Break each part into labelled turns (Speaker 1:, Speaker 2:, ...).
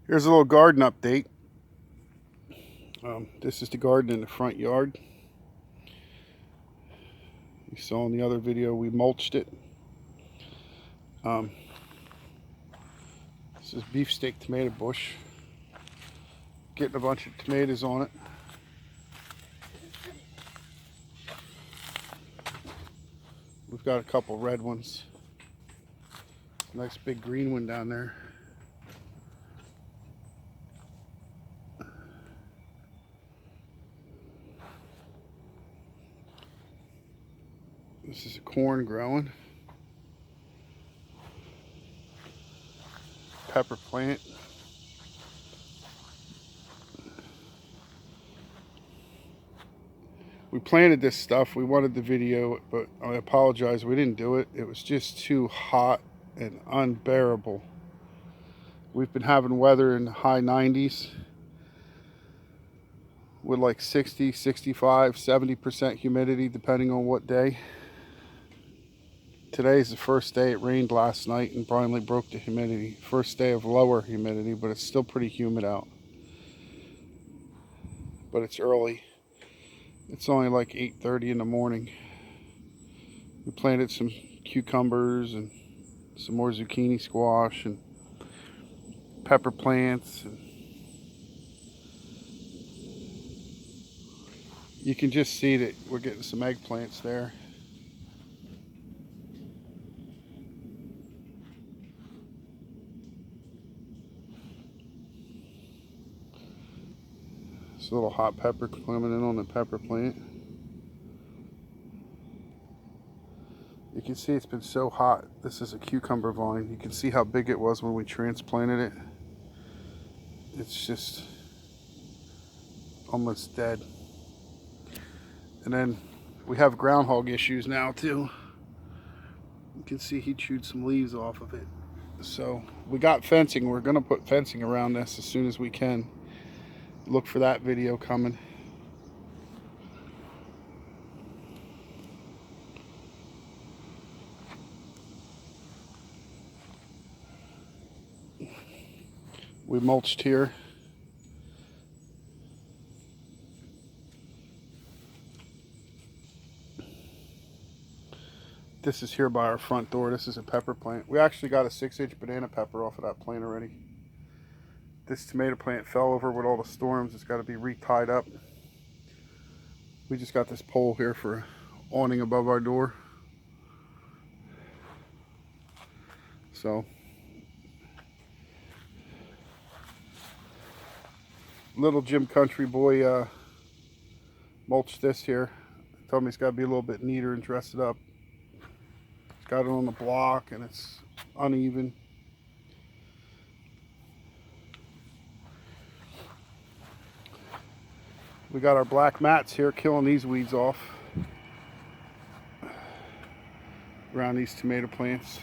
Speaker 1: Here's a little garden update. This is the garden in the front yard. You saw in the other video we mulched it. This is beefsteak tomato bush. Getting a bunch of tomatoes on it. We've got a couple red ones. Nice big green one down there. This is a corn growing. Pepper plant. We planted this stuff. We wanted the video, but I apologize, we didn't do it. It was just too hot and unbearable. We've been having weather in the high 90s with like 60, 65, 70% humidity depending on what day. Today's the first day. It rained last night and finally broke the humidity. First day of lower humidity, but it's still pretty humid out. But it's early. It's only like 8:30 in the morning. We planted some cucumbers and some more zucchini squash and pepper plants. And you can just see that we're getting some eggplants there. It's a little hot pepper coming in on the pepper plant. You can see it's been so hot. This is a cucumber vine. You can see how big it was when we transplanted it. It's just almost dead. And then we have groundhog issues now too. You can see he chewed some leaves off of it. So we got fencing. We're gonna put fencing around this as soon as we can. Look for that video coming. We mulched here. This is here by our front door. This is a pepper plant. We actually got a 6-inch banana pepper off of that plant already. This tomato plant fell over with all the storms. It's got to be re-tied up. We just got this pole here for awning above our door. So little Jim Country Boy mulched this here. Told me it's got to be a little bit neater and dress it up. It's got it on the block and it's uneven. We got our black mats here killing these weeds off around these tomato plants.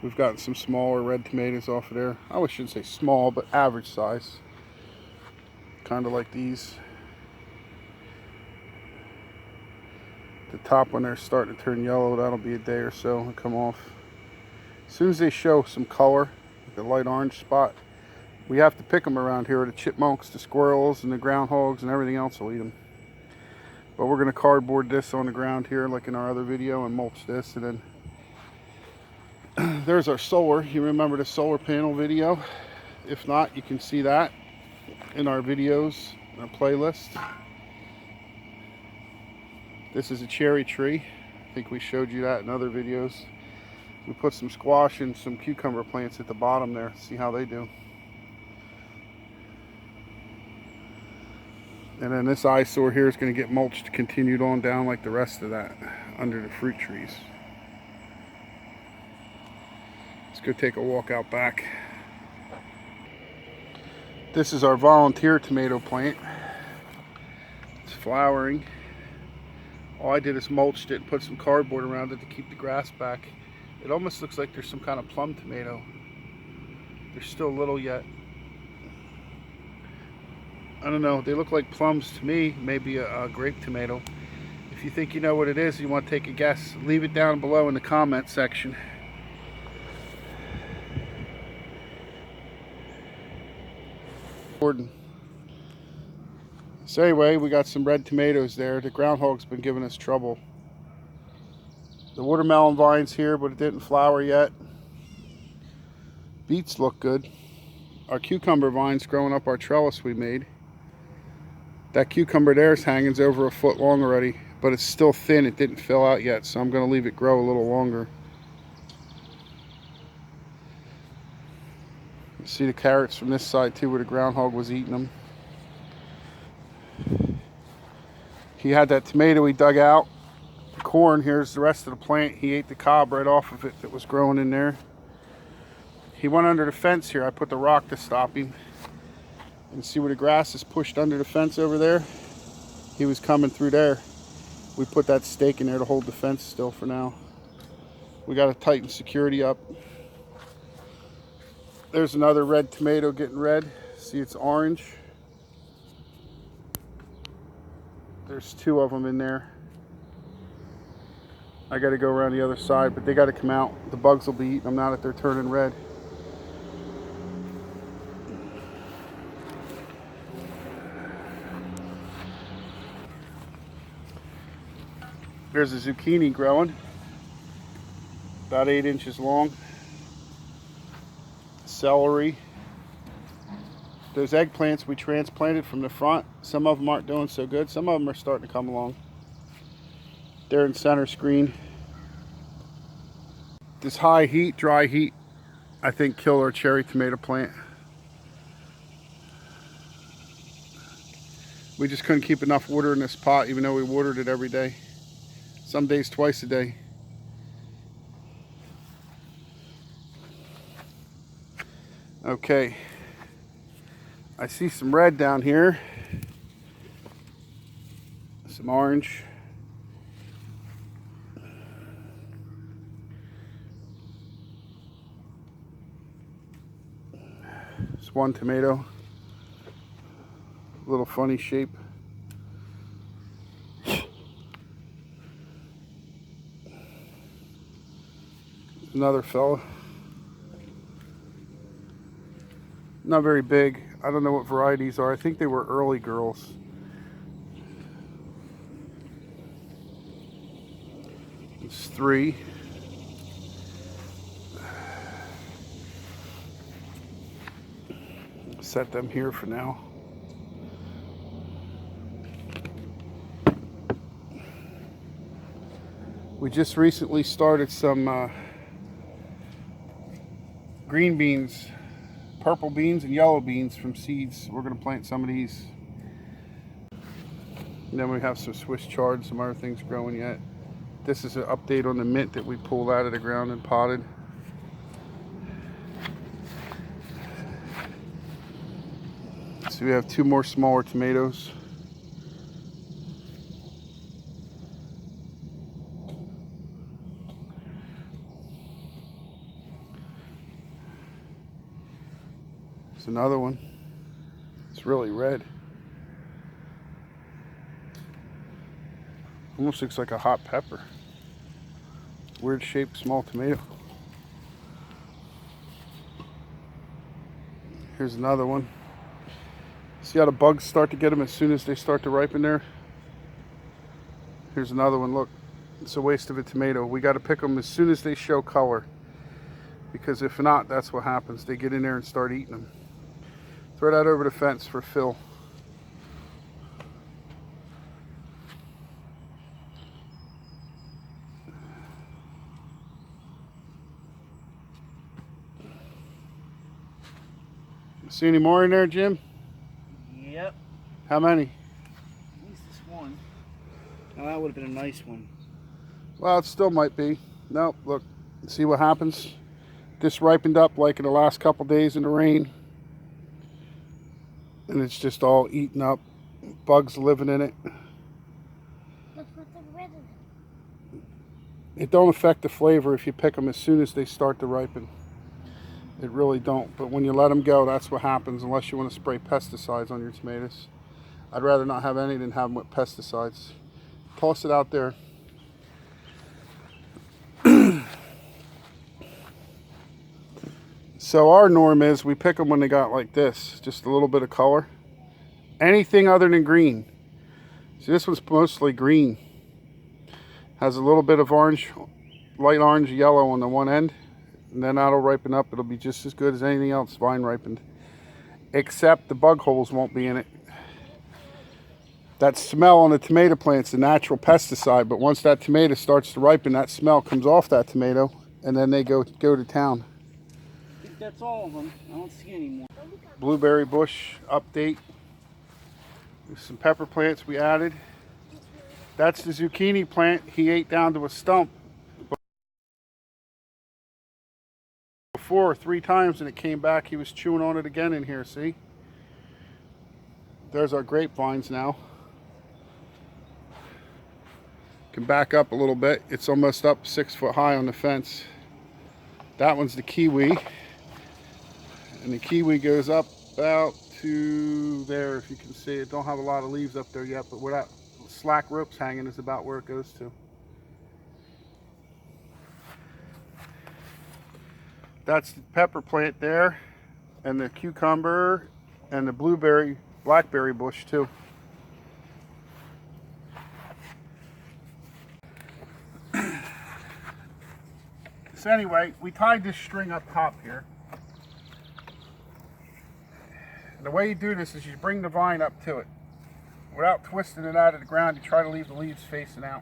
Speaker 1: We've gotten some smaller red tomatoes off of there. I shouldn't say small, but average size. Kind of like these. The top one, they're starting to turn yellow. That'll be a day or so and come off. As soon as they show some color, like a light orange spot, we have to pick them around here. The chipmunks, the squirrels, and the groundhogs, and everything else will eat them. But we're going to cardboard this on the ground here, like in our other video, and mulch this. And then there's our solar. You remember the solar panel video? If not, you can see that in our videos, in our playlist. This is a cherry tree. I think we showed you that in other videos. We put some squash and some cucumber plants at the bottom there. See how they do. And then this eyesore here is going to get mulched, continued on down like the rest of that, under the fruit trees. Let's go take a walk out back. This is our volunteer tomato plant. It's flowering. All I did is mulched it and put some cardboard around it to keep the grass back. It almost looks like there's some kind of plum tomato. They're still little yet. I don't know, they look like plums to me, maybe a grape tomato. If you think you know what it is, you want to take a guess, leave it down below in the comment section. So anyway, we got some red tomatoes there. The groundhog's been giving us trouble. The watermelon vine's here, but it didn't flower yet. Beets look good. Our cucumber vine's growing up our trellis we made. That cucumber there is hanging over a foot long already, but it's still thin. It didn't fill out yet, so I'm going to leave it grow a little longer. You see the carrots from this side too, where the groundhog was eating them. He had that tomato he dug out. The corn, here's the rest of the plant. He ate the cob right off of it that was growing in there. He went under the fence here. I put the rock to stop him. And see where the grass is pushed under the fence over there? He was coming through there. We put that stake in there to hold the fence still for now. We got to tighten security up. There's another red tomato getting red. See, it's orange. There's two of them in there. I got to go around the other side, but they got to come out. The bugs will be eating them now that they're turning red. There's a zucchini growing, about 8 inches long. Celery. Those eggplants we transplanted from the front, some of them aren't doing so good. Some of them are starting to come along. They're in center screen. This high heat, dry heat, I think killed our cherry tomato plant. We just couldn't keep enough water in this pot, even though we watered it every day. Some days twice a day. Okay, I see some red down here, some orange. It's one tomato, a little funny shape. Another fella. Not very big. I don't know what varieties are. I think they were early girls. It's 3. Set them here for now. We just recently started some green beans, purple beans and yellow beans from seeds. We're going to plant some of these. And then we have some Swiss chard, some other things growing yet. This is an update on the mint that we pulled out of the ground and potted. So we have 2 more smaller tomatoes. There's another one. It's really red. Almost looks like a hot pepper. Weird shaped small tomato. Here's another one. See how the bugs start to get them as soon as they start to ripen there? Here's another one. Look, it's a waste of a tomato. We got to pick them as soon as they show color, because if not, that's what happens. They get in there and start eating them. Throw that over the fence for Phil. See any more in there, Jim?
Speaker 2: Yep.
Speaker 1: How many?
Speaker 2: At least this one. Oh, that would have been a nice one.
Speaker 1: Well, it still might be. Nope, look. See what happens? This ripened up like in the last couple days in the rain. And it's just all eaten up. Bugs living in it.
Speaker 3: Look what's red in it.
Speaker 1: It don't affect the flavor if you pick them as soon as they start to ripen. It really don't. But when you let them go, that's what happens, unless you want to spray pesticides on your tomatoes. I'd rather not have any than have them with pesticides. Toss it out there. So our norm is we pick them when they got like this, just a little bit of color. Anything other than green. See, this one's mostly green. Has a little bit of orange, light orange, yellow on the one end. And then that'll ripen up. It'll be just as good as anything else vine ripened. Except the bug holes won't be in it. That smell on the tomato plant's a natural pesticide, but once that tomato starts to ripen, that smell comes off that tomato, and then they go to town.
Speaker 2: I think that's all of them. I don't see any more.
Speaker 1: Blueberry bush update. There's some pepper plants we added. That's the zucchini plant he ate down to a stump before 3 times, and it came back. He was chewing on it again in here, see? There's our grapevines now. Can back up a little bit. It's almost up 6 foot high on the fence. That one's the kiwi. And the kiwi goes up about to there, if you can see it. Don't have a lot of leaves up there yet, but where that slack rope's hanging is about where it goes to. That's the pepper plant there, and the cucumber, and the blueberry, blackberry bush too. So anyway, we tied this string up top here. And the way you do this is you bring the vine up to it. Without twisting it out of the ground, you try to leave the leaves facing out.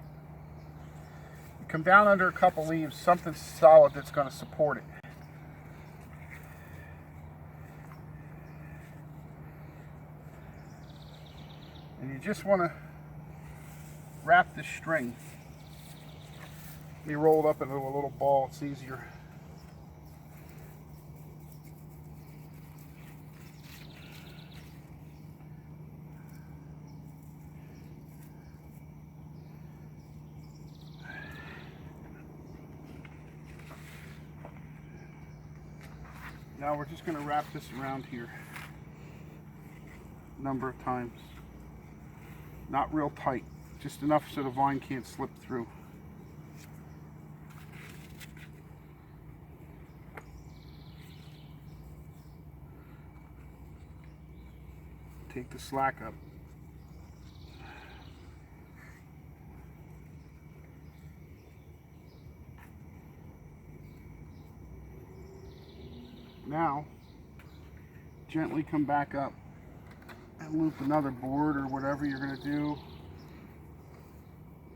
Speaker 1: You come down under a couple leaves, something solid that's going to support it. And you just want to wrap this string. Let me roll it up into a little ball, it's easier. Now we're just going to wrap this around here a number of times. Not real tight, just enough so the vine can't slip through. Take the slack up. Now, gently come back up and loop another board or whatever you're going to do.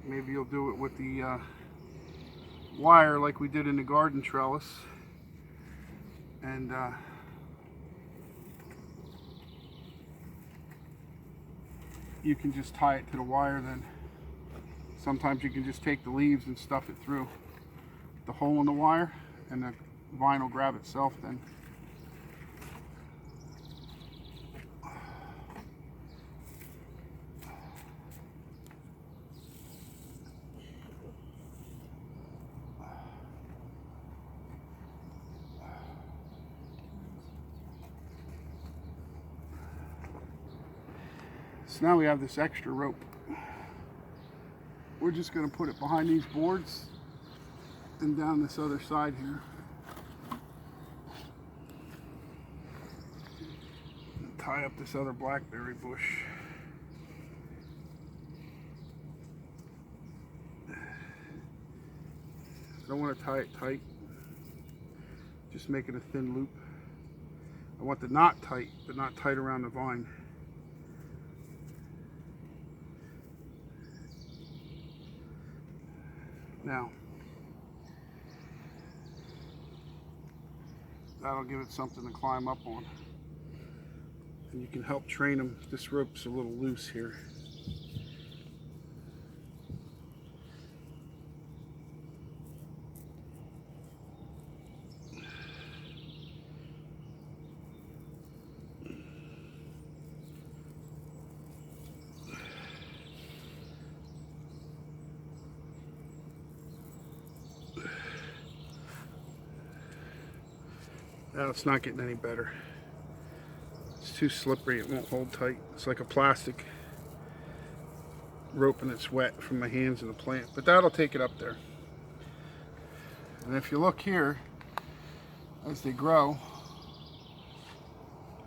Speaker 1: Maybe you'll do it with the wire like we did in the garden trellis. And you can just tie it to the wire then. Sometimes you can just take the leaves and stuff it through the hole in the wire, and the vine will grab itself then. So now we have this extra rope. We're just going to put it behind these boards and down this other side here. And tie up this other blackberry bush. Don't want to tie it tight. Just make it a thin loop. I want the knot tight, but not tight around the vine. Now, that'll give it something to climb up on. And you can help train them. This rope's a little loose here. Now it's not getting any better. It's too slippery, it won't hold tight. It's like a plastic rope and it's wet from my hands in the plant. But that'll take it up there. And if you look here, as they grow,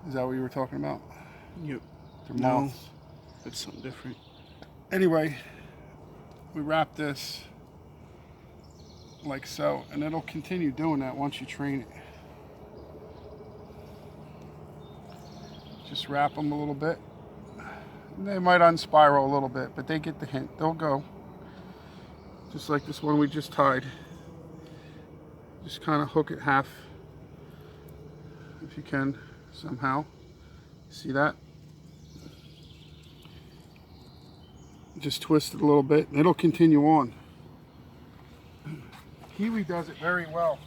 Speaker 1: Is that what you were talking about?
Speaker 2: Yep.
Speaker 1: Their
Speaker 2: No.
Speaker 1: moths.
Speaker 2: It's something different.
Speaker 1: Anyway, we wrap this like so, and it'll continue doing that once you train it. Just wrap them a little bit. They might unspiral a little bit, but they get the hint. They'll go. Just like this one we just tied. Just kind of hook it half, if you can, somehow. See that? Just twist it a little bit, and it'll continue on. Kiwi does it very well.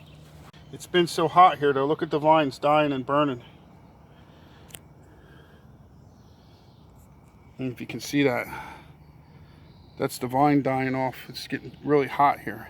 Speaker 1: It's been so hot here, though. Look at the vines dying and burning. And if you can see that, that's the vine dying off. It's getting really hot here.